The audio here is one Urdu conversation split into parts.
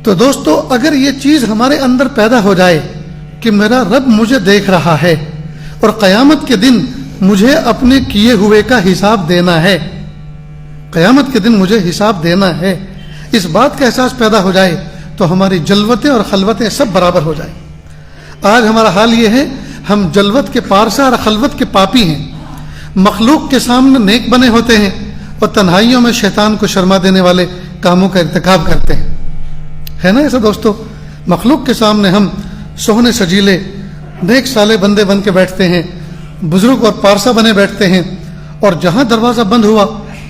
تو دوستو اگر یہ چیز ہمارے اندر پیدا ہو جائے کہ میرا رب مجھے دیکھ رہا ہے اور قیامت کے دن مجھے اپنے کیے ہوئے کا حساب دینا ہے، قیامت کے دن مجھے حساب دینا ہے، اس بات کا احساس پیدا ہو جائے تو ہماری جلوتیں اور خلوتیں سب برابر ہو جائیں۔ آج ہمارا حال یہ ہے، ہم جلوت کے پارسا اور خلوت کے پاپی ہیں، مخلوق کے سامنے نیک بنے ہوتے ہیں اور تنہائیوں میں شیطان کو شرما دینے والے کاموں کا ارتکاب کرتے ہیں، ہے نا ایسا دوستو؟ مخلوق کے سامنے ہم سوہنے سجیلے نیک سالے بندے بن کے بیٹھتے ہیں، بزرگ اور پارسا بنے بیٹھتے ہیں، اور جہاں دروازہ بند ہوا،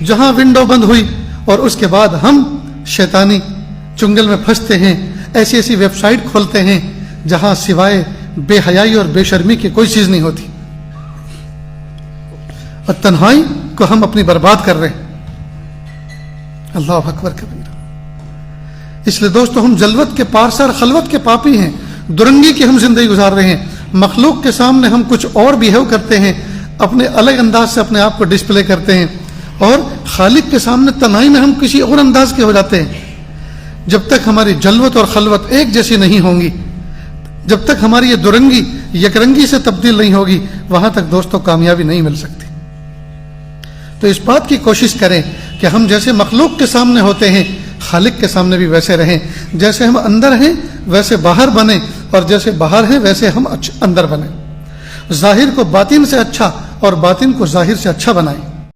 جہاں ونڈو بند ہوئی، اور اس کے بعد ہم شیطانی چنگل میں پھنستے ہیں، ایسی ایسی ویب سائٹ کھولتے ہیں جہاں سوائے بے حیائی اور بے شرمی کی کوئی چیز نہیں ہوتی، اور تنہائی کو ہم اپنی برباد کر رہے ہیں۔ اللہ اکبر کبیرہ۔ اس لیے دوستو ہم جلوت کے پارسا اور خلوت کے پاپی ہیں، درنگی کی ہم زندگی گزار رہے ہیں، مخلوق کے سامنے ہم کچھ اور بیہیو کرتے ہیں، اپنے الگ انداز سے اپنے آپ کو ڈسپلے کرتے ہیں، اور خالق کے سامنے تنہائی میں ہم کسی اور انداز کے ہو جاتے ہیں۔ جب تک ہماری جلوت اور خلوت ایک جیسی نہیں ہوں گی، جب تک ہماری یہ درنگی یکرنگی سے تبدیل نہیں ہوگی، وہاں تک دوستو کامیابی نہیں مل سکتی۔ تو اس بات کی کوشش کریں کہ ہم جیسے مخلوق کے سامنے ہوتے ہیں، خالق کے سامنے بھی ویسے رہیں، جیسے ہم اندر ہیں ویسے باہر بنیں، اور جیسے باہر ہیں ویسے ہم اندر بنیں۔ ظاہر کو باطن سے اچھا اور باطن کو ظاہر سے اچھا بنائیں۔